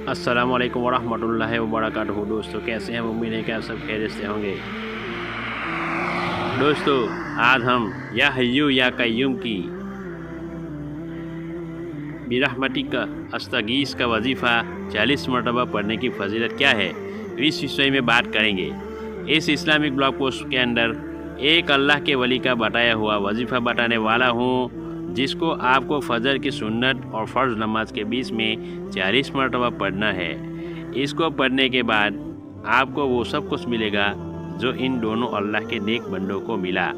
अस्सलाम वालेकुम वरहमतुल्लाहि वबरकातुहू। दोस्तों कैसे हैं? उम्मीद है कि आप सब खैरियत से होंगे। दोस्तों आज हम या हय्यू या कय्यूम की बिरहमतिक अस्तगीस का वजीफ़ा 40 मरतबा पढ़ने की फजीलत क्या है, इस विषय में बात करेंगे। इस इस्लामिक ब्लॉग पोस्ट के अंदर एक अल्लाह के वली का बताया हुआ वजीफ़ा बताने वाला हूँ, जिसको आपको फजर की सुन्नत और फ़र्ज़ नमाज के बीच में 40 मरतबा पढ़ना है। इसको पढ़ने के बाद आपको वो सब कुछ मिलेगा जो इन दोनों अल्लाह के नेक बंदों को मिला।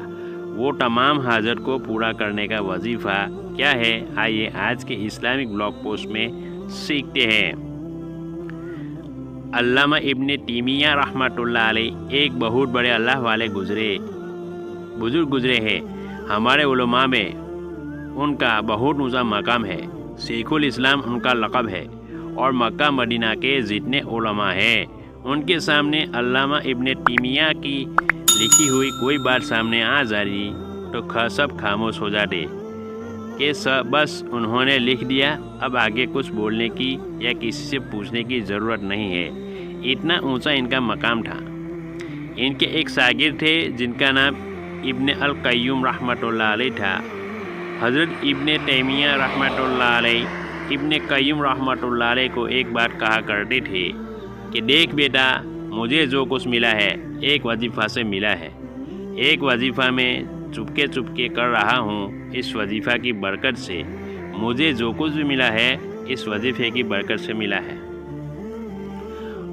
वो तमाम हाजत को पूरा करने का वजीफ़ा क्या है, आइए आज के इस्लामिक ब्लॉग पोस्ट में सीखते हैं। अल्लामा इब्ने तैमिया रहमतुल्लाह अलैह एक बहुत बड़े अल्लाह वाले बुजुर्ग गुजरे हैं। हमारे उलमा में उनका बहुत ऊँचा मकाम है। शेखुल इस्लाम उनका लक़ब है और मक्का मदीना के जितने उलमा हैं उनके सामने अल्लामा इब्ने तैमिया की लिखी हुई कोई बात सामने आ जाती तो सब खामोश हो जाते कि बस उन्होंने लिख दिया, अब आगे कुछ बोलने की या किसी से पूछने की ज़रूरत नहीं है। इतना ऊंचा इनका मकाम था। इनके एक शागिर्द थे जिनका नाम इब्ने अल कय्यूम रहमतुल्लाह अलैह था। हज़रत इब्ने तैमिया रहमतुल्लाह अलैह इब्ने कय्यूम रहमतुल्लाह अलैह को एक बार कहा करते थे कि देख बेटा, मुझे जो कुछ मिला है एक वजीफ़ा से मिला है। एक वजीफ़ा में चुपके कर रहा हूँ। इस वजीफ़ा की बरकत से मुझे जो कुछ भी मिला है इस वजीफ़े की बरकत से मिला है।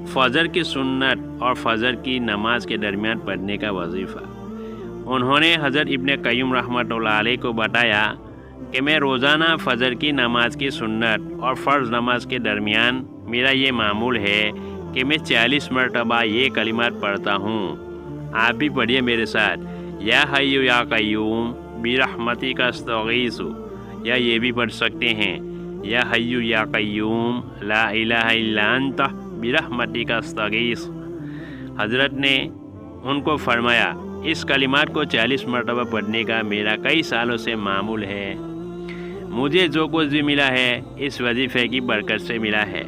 फजर की सुन्नत और फजर की नमाज के दरमियान पढ़ने का वजीफ़ा। उन्होंने हज़रत इब्ने कय्यूम रहमतुल्लाह अलैह को बताया कि मैं रोज़ाना फजर की नमाज की सुन्नत और फ़र्ज़ नमाज के दरमियान मेरा ये मामूल है कि मैं 40 मरतबा ये कलिमात पढ़ता हूँ। आप भी पढ़िए मेरे साथ, या हय्यू या कय्यूम बिरहमतिका अस्तगीसु, या ये भी पढ़ सकते हैं, या हय्यू या कय्यूम ला इलाहा इल्ला अंता बिरहमतिका अस्तगीस। हज़रत ने उनको फरमाया, इस कलिमात को 40 मरतबा पढ़ने का मेरा कई सालों से मामूल है। मुझे जो कुछ भी मिला है इस वजीफ़े की बरकत से मिला है।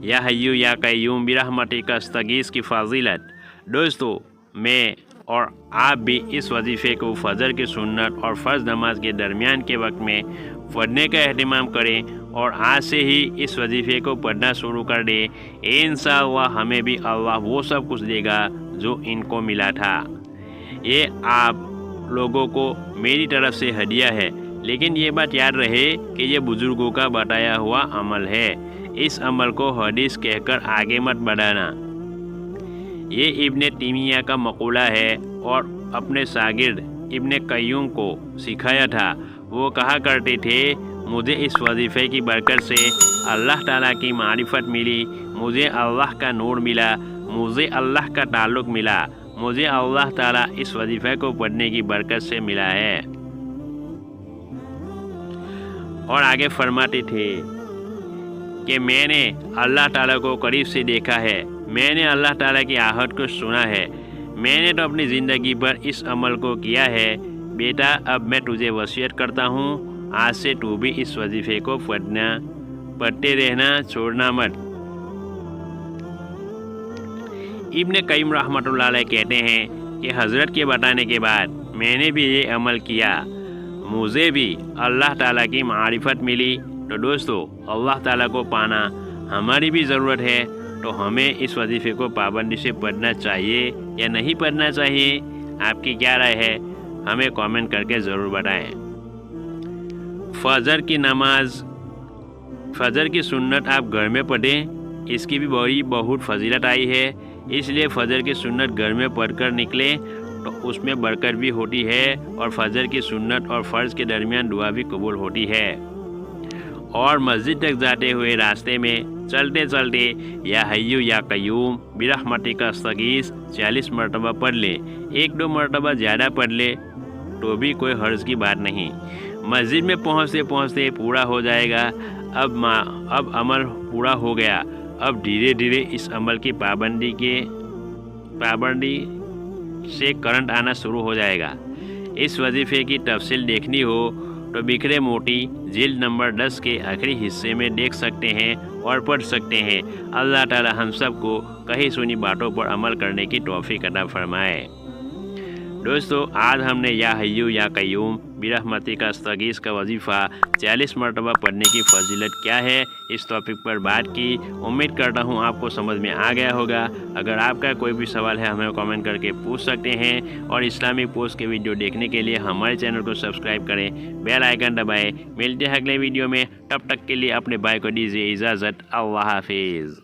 या हय्यू या कय्यूम बिरहमतिका अस्तगीस की फाजिलत। दोस्तों मैं और आप भी इस वजीफ़े को फजर की सुन्नत और फ़र्ज़ नमाज के दरमियान के वक्त में पढ़ने का एहतिमाम करें और आज से ही इस वजीफ़े को पढ़ना शुरू कर दें। इंशाअल्लाह हमें भी अल्लाह वो सब कुछ देगा जो इनको मिला था। ये आप लोगों को मेरी तरफ से हदिया है, लेकिन ये बात याद रहे कि ये बुज़ुर्गों का बताया हुआ अमल है। इस अमल को हदीस कहकर आगे मत बढ़ाना। ये इब्ने तैमिया का मक़ूला है और अपने शागिर्द इब्ने कय्यूम को सिखाया था। वो कहा करते थे, मुझे इस वजीफ़े की बरकत से अल्लाह ताला की मारिफत मिली, मुझे अल्लाह का नूर मिला, मुझे अल्लाह का ताल्लुक़ मिला, मुझे अल्लाह ताला इस वजीफ़े को पढ़ने की बरकत से मिला है। और आगे फरमाते थे कि मैंने अल्लाह ताला को करीब से देखा है, मैंने अल्लाह ताला की आहट को सुना है, मैंने तो अपनी ज़िंदगी पर इस अमल को किया है। बेटा अब मैं तुझे वसीयत करता हूँ, आज से तू भी इस वजीफ़े को पढ़ते रहना, छोड़ना मत। इब्ने कय्यूम रहमतुल्लाह अलैह कहते हैं कि हज़रत के बताने के बाद मैंने भी ये अमल किया, मुझे भी अल्लाह ताला की मारिफत मिली। तो दोस्तों अल्लाह ताला को पाना हमारी भी ज़रूरत है, तो हमें इस वजीफ़े को पाबंदी से पढ़ना चाहिए या नहीं पढ़ना चाहिए? आपकी क्या राय है? हमें कमेंट करके ज़रूर बताएं। फजर की नमाज, फजर की सुन्नत आप घर में पढ़ें, इसकी भी बहुत फजीलत आई है। इसलिए फ़जर की सुन्नत घर में पढ़कर निकलें तो उसमें बरकत भी होती है और फजर की सुन्नत और फ़र्ज़ के दरमियान दुआ भी कबूल होती है। और मस्जिद तक जाते हुए रास्ते में चलते चलते या हय्यू या कय्यूम बिरहमतिका अस्तगीस 40 मरतबा पढ़ ले। 1-2 मरतबा ज़्यादा पढ़ ले तो भी कोई हर्ज की बात नहीं। मस्जिद में पहुँचते पहुँचते पूरा हो जाएगा। अब अमल पूरा हो गया। अब धीरे धीरे इस अमल की पाबंदी से करंट आना शुरू हो जाएगा। इस वजीफ़े की तफसील देखनी हो तो बिखरे मोटी जिल्द नंबर 10 के आखिरी हिस्से में देख सकते हैं और पढ़ सकते हैं। अल्लाह ताला हम सब को कही सुनी बातों पर अमल करने की तौफीक अता फरमाए। दोस्तों, आज हमने या हय्यू या कय्यूम बिरहमती का अस्तगीस का वजीफ़ा 40 मरतबा पढ़ने की फजीलत क्या है, इस टॉपिक पर बात की। उम्मीद करता हूँ आपको समझ में आ गया होगा। अगर आपका कोई भी सवाल है हमें कमेंट करके पूछ सकते हैं और इस्लामिक पोस्ट के वीडियो देखने के लिए हमारे चैनल को सब्सक्राइब करें, बेल आइकन दबाएं। मिलते हैं अगले वीडियो में, तब तक के लिए अपने भाई को दीजिए इजाज़त। अल्लाह हाफिज़।